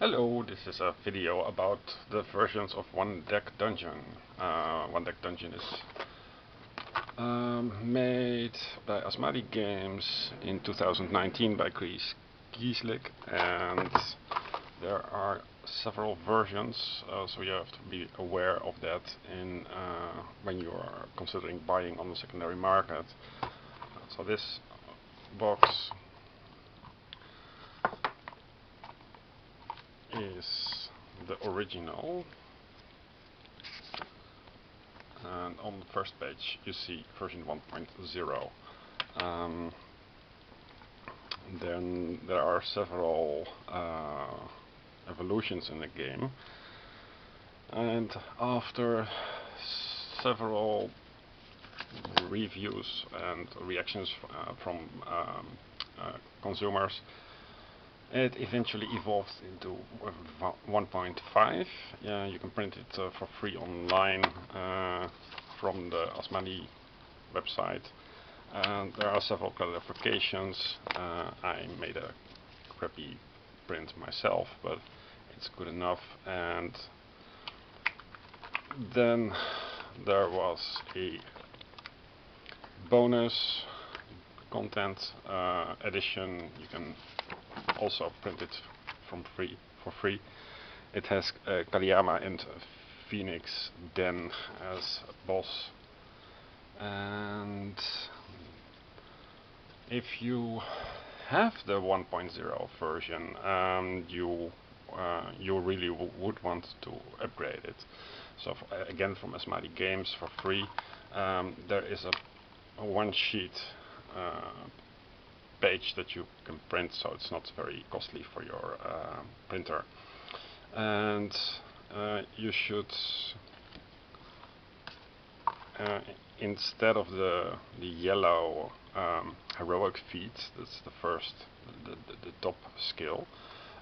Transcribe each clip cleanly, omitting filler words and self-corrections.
Hello, this is a video about the versions of One Deck Dungeon. One Deck Dungeon is made by Asmadi Games in 2019 by Chris Kieslik, and there are several versions, so you have to be aware of that in when you are considering buying on the secondary market. So this box is the original, and on the first page you see version 1.0. Then there are several evolutions in the game, and after several reviews and reactions from consumers, it eventually evolved into 1.5. You can print it for free online from the Asmadi website. And there are several clarifications. I made a crappy print myself, but it's good enough. And then there was a bonus content edition. You can also print it for free. It has Kaliyama and Phoenix Den as a boss, and if you have the 1.0 version, you really would want to upgrade it. So again, from Asmadi Games for free, there is a one sheet page that you can print, so it's not very costly for your printer. And you should, instead of the yellow heroic feats, that's the first, the top skill,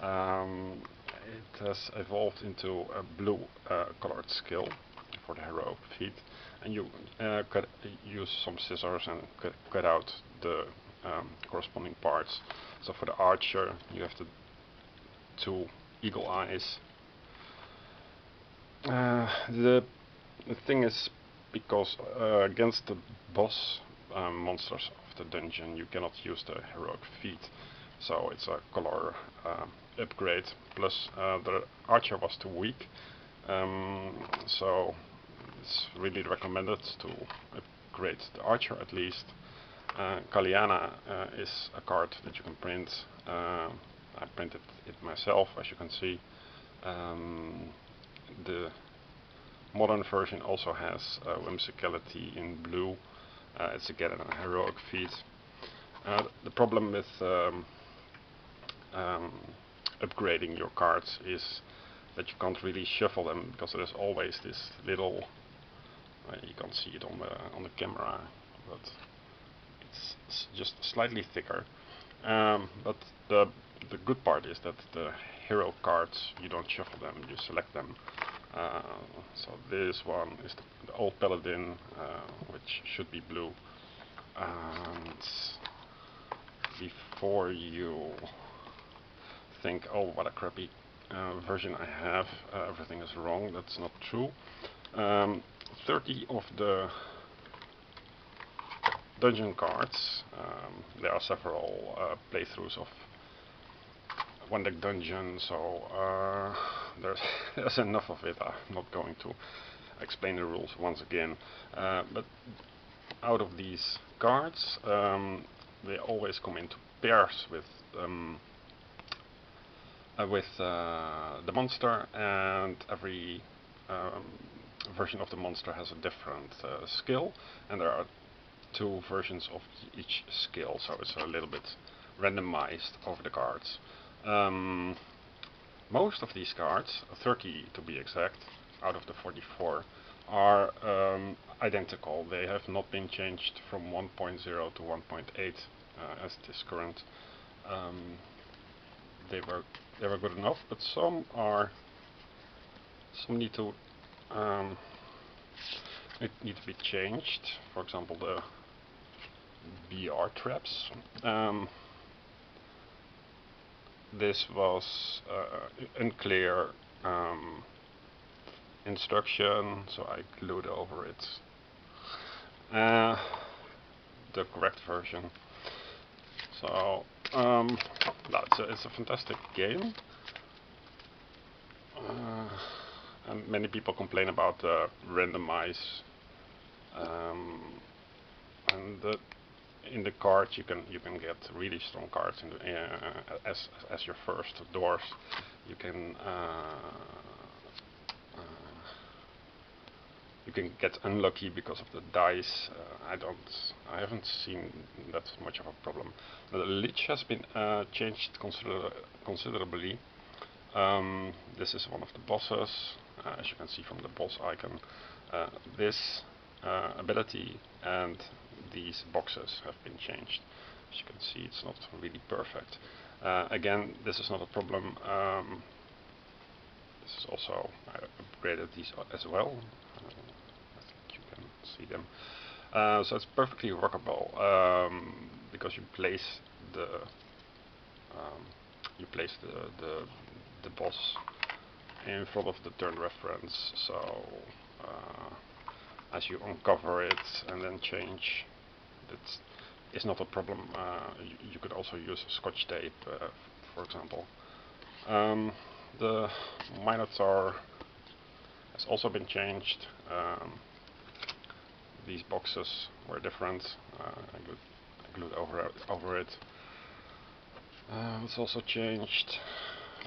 it has evolved into a blue colored skill for the heroic feat, and you use some scissors and cut out the corresponding parts. So for the archer you have the two eagle eyes. The thing is, because against the boss monsters of the dungeon you cannot use the heroic feat, so it's a color upgrade. Plus the archer was too weak, so it's really recommended to upgrade the archer at least. Kaliyana is a card that you can print. I printed it myself, as you can see. The modern version also has whimsicality in blue. It's again a heroic feat. The problem with upgrading your cards is that you can't really shuffle them, because there's always this little, you can't see it on the camera, but it's just slightly thicker. But the good part is that the hero cards, you don't shuffle them, you select them. So this one is the old paladin, which should be blue. And before you think, oh, what a crappy version I have, everything is wrong, that's not true. 30 of the dungeon cards, there are several playthroughs of One Deck Dungeon, so there's enough of it. I'm not going to explain the rules once again, but out of these cards, they always come into pairs with the monster, and every version of the monster has a different skill, and there are two versions of each skill, so it's a little bit randomized over the cards. Most of these cards, 30 to be exact, out of the 44, are identical. They have not been changed from 1.0 to 1.8 as it is current. They were good enough, but some need to be changed. For example, the BR traps. this was unclear instruction, so I glued over it the correct version. So it's a fantastic game. And many people complain about the randomize, and in the cards you can get really strong cards in the, as your first doors. You can get unlucky because of the dice. I haven't seen that much of a problem. The lich has been changed considerably. This is one of the bosses, as you can see from the boss icon. This ability and these boxes have been changed. As you can see, it's not really perfect. Again, this is not a problem. This is also, I upgraded these as well. I think you can see them. So it's perfectly workable because you place the boss in front of the turn reference. So as you uncover it and then change, that is not a problem. You could also use Scotch tape, for example. The Minotaur has also been changed. These boxes were different. I glued over it. It's also changed.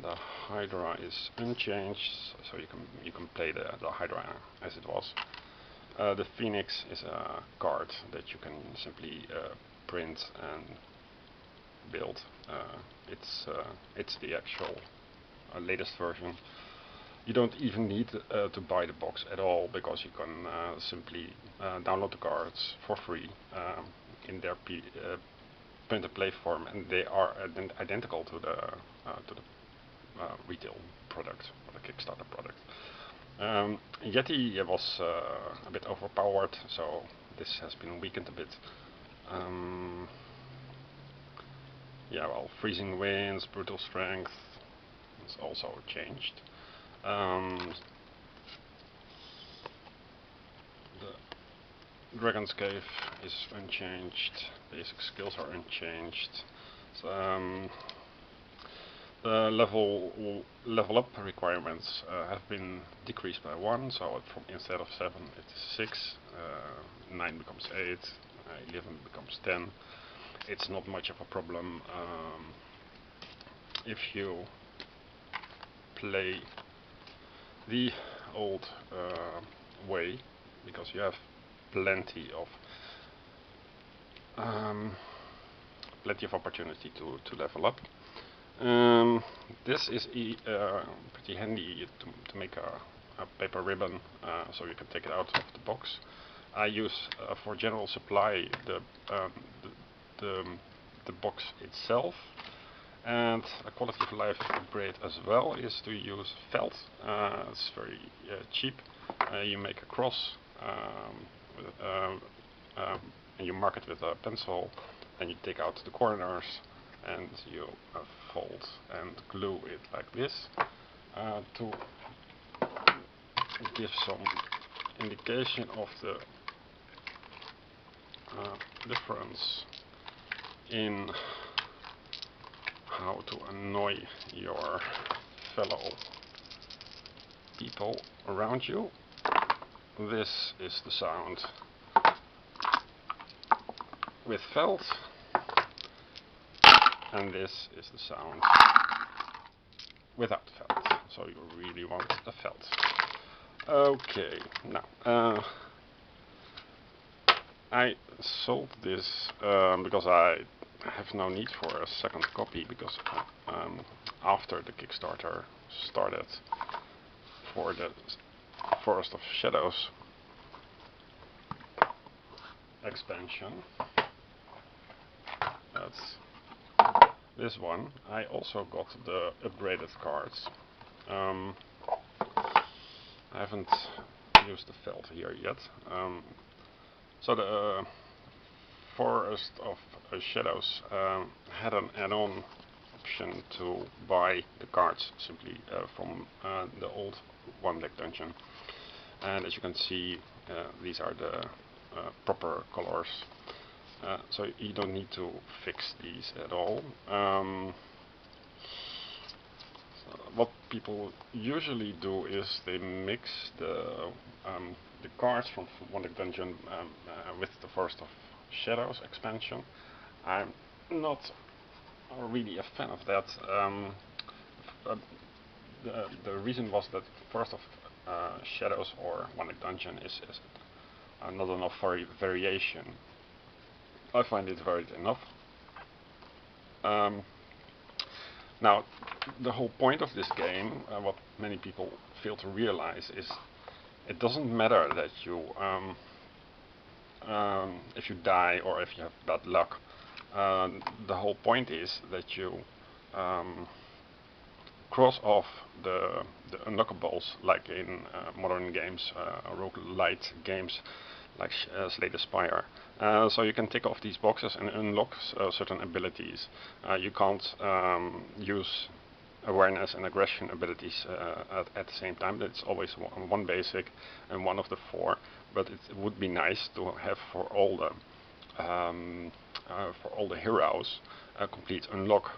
The Hydra is unchanged, so you can play the Hydra as it was. The Phoenix is a card that you can simply print and build. It's the actual latest version. You don't even need to buy the box at all, because you can simply download the cards for free in their print and play form, and they are identical to the retail product, or the Kickstarter product. Yeti was a bit overpowered, so this has been weakened a bit. Yeah, well, freezing winds, brutal strength is also changed. The Dragon's Cave is unchanged. Basic skills are unchanged. So, the level up requirements have been decreased by 1, so instead of 7 it is 6, 9 becomes 8, 11 becomes 10. It's not much of a problem if you play the old way, because you have plenty of opportunity to level up. This is pretty handy to make a paper ribbon, so you can take it out of the box. I use for general supply the box itself, and a quality of life upgrade as well is to use felt. It's very cheap. You make a cross and you mark it with a pencil, and you take out the corners and you fold and glue it like this to give some indication of the difference in how to annoy your fellow people around you. This is the sound with felt, and this is the sound without felt. So you really want the felt. Okay, now I sold this because I have no need for a second copy, because after the Kickstarter started for the Forest of Shadows expansion, that's this one, I also got the upgraded cards. I haven't used the felt here yet. So the Forest of Shadows had an add-on option to buy the cards simply from the old one deck dungeon. And as you can see, these are the proper colors. So you don't need to fix these at all. What people usually do is they mix the cards from one deck dungeon with the Forest of Shadows expansion. I'm not really a fan of that. The reason was that Forest of Shadows or one deck dungeon is not enough variation. I find it varied enough. Now, the whole point of this game, what many people fail to realize, is it doesn't matter that you, if you die or if you have bad luck. The whole point is that you cross off the unlockables, like in modern games, roguelite games, like Slay the Spire. So you can tick off these boxes and unlock certain abilities. You can't use awareness and aggression abilities at the same time. It's always one basic and one of the four. But it would be nice to have for all the heroes a complete unlock.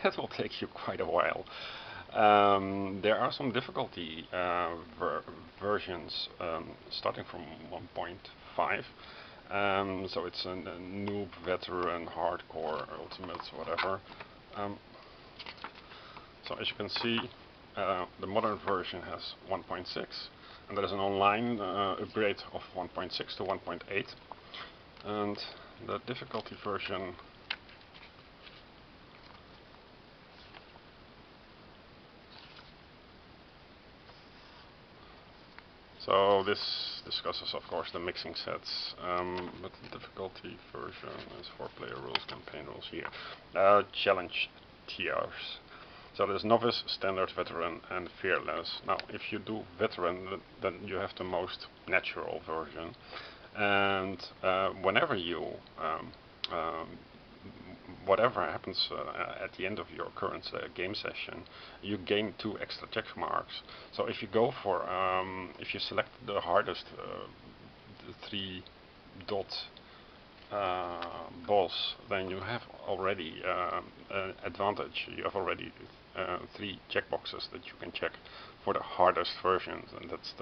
That will take you quite a while. There are some difficulty versions starting from 1.5. So it's a noob, veteran, hardcore, ultimate, whatever. So as you can see, the modern version has 1.6, and there is an online upgrade of 1.6 to 1.8, and the difficulty version so this discusses, of course, the mixing sets, but the difficulty version is 4-player rules, campaign rules here. Challenge tiers. So there's novice, standard, veteran, and fearless. Now, if you do veteran, then you have the most natural version, and whenever you whatever happens at the end of your current game session, you gain 2 extra check marks. So if you go for, if you select the hardest, the 3 dot boss, then you have already an advantage. You have already 3 checkboxes that you can check for the hardest versions, and that's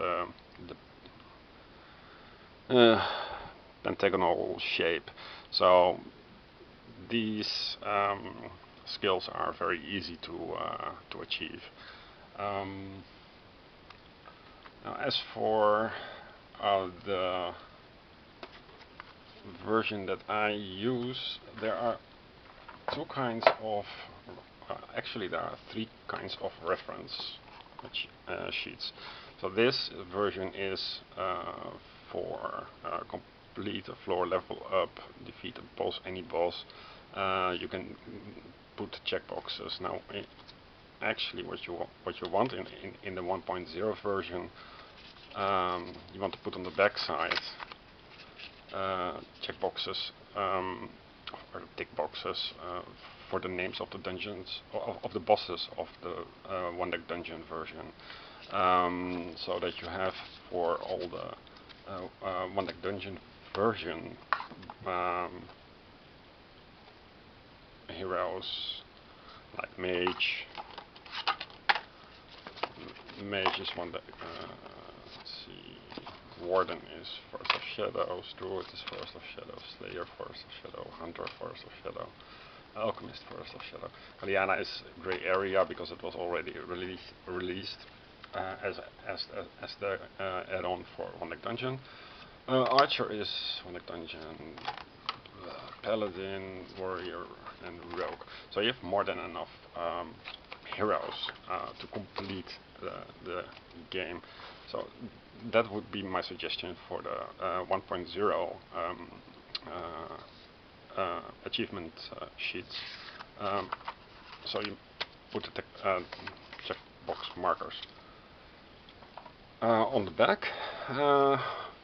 the pentagonal shape. So these skills are very easy to achieve. Now, as for the version that I use, there are 2 kinds of, actually there are 3 kinds of reference sheets. So this version is for complete a floor level up, defeat a boss, any boss. You can put checkboxes. Now, actually, what you want in the 1.0 version, you want to put on the back side checkboxes or tick boxes for the names of the dungeons, of the bosses of the one deck dungeon version, so that you have for all the one deck dungeon version heroes like mage. Mage is one deck. Let's see. Warden is Forest of Shadows, Druid is Forest of Shadow, Slayer Forest of Shadow, Hunter Forest of Shadow, Alchemist Forest of Shadow. Kaliana is grey area because it was already released as the add-on for one deck dungeon. Archer is one deck dungeon, Paladin, Warrior, and Rogue. So you have more than enough heroes to complete the game. So that would be my suggestion for the 1.0 achievement sheets. So you put the checkbox markers on the back.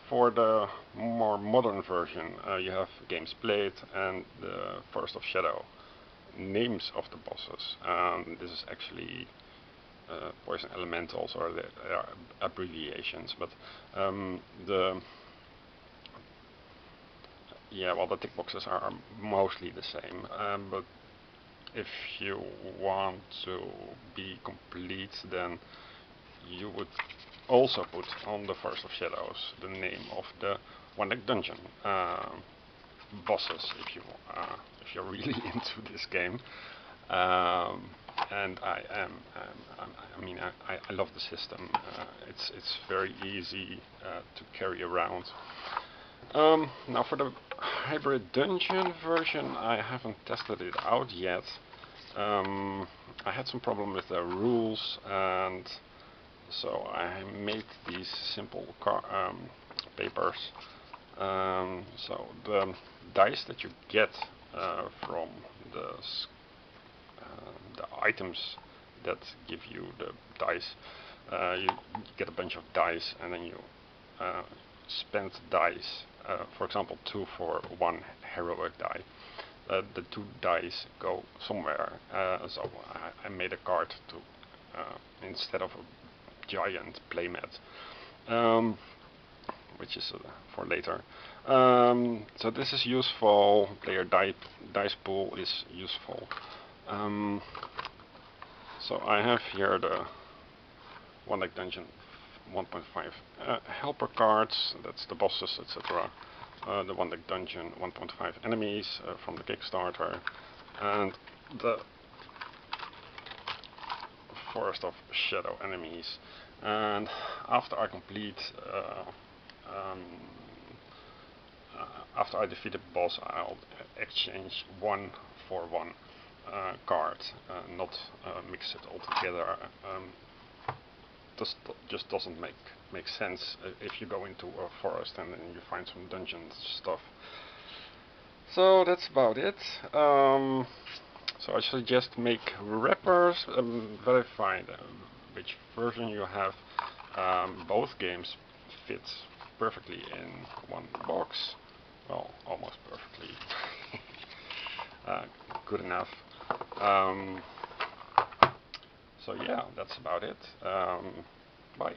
For the more modern version, you have games played and the Forest of Shadow names of the bosses. This is actually poison elementals, or the abbreviations, but the well, the tick boxes are mostly the same, but if you want to be complete, then you would also put on the Forest of Shadows the name of the one-deck dungeon bosses, if you're really into this game. And I mean, I love the system. It's very easy to carry around. Now for the hybrid dungeon version, I haven't tested it out yet. I had some problem with the rules, and so I made these simple papers. So the dice that you get from the items that give you the dice, you get a bunch of dice, and then you spend dice. For example, 2 for 1 heroic die. The 2 dice go somewhere. So I made a card to instead of a giant playmat, which is for later. So this is useful. Player dice pool is useful. So I have here the one-deck dungeon 1.5 helper cards. That's the bosses, etc. The one-deck dungeon 1.5 enemies from the Kickstarter, and the Forest of Shadow enemies. And after I complete, after I defeat a boss, I'll exchange 1 for 1 card, not mix it all together. This just doesn't make sense if you go into a forest and then you find some dungeon stuff. So that's about it. So I suggest make wrappers, verify which version you have. Both games fit perfectly in one box. Well, almost perfectly. Good enough. So yeah, that's about it. Bye.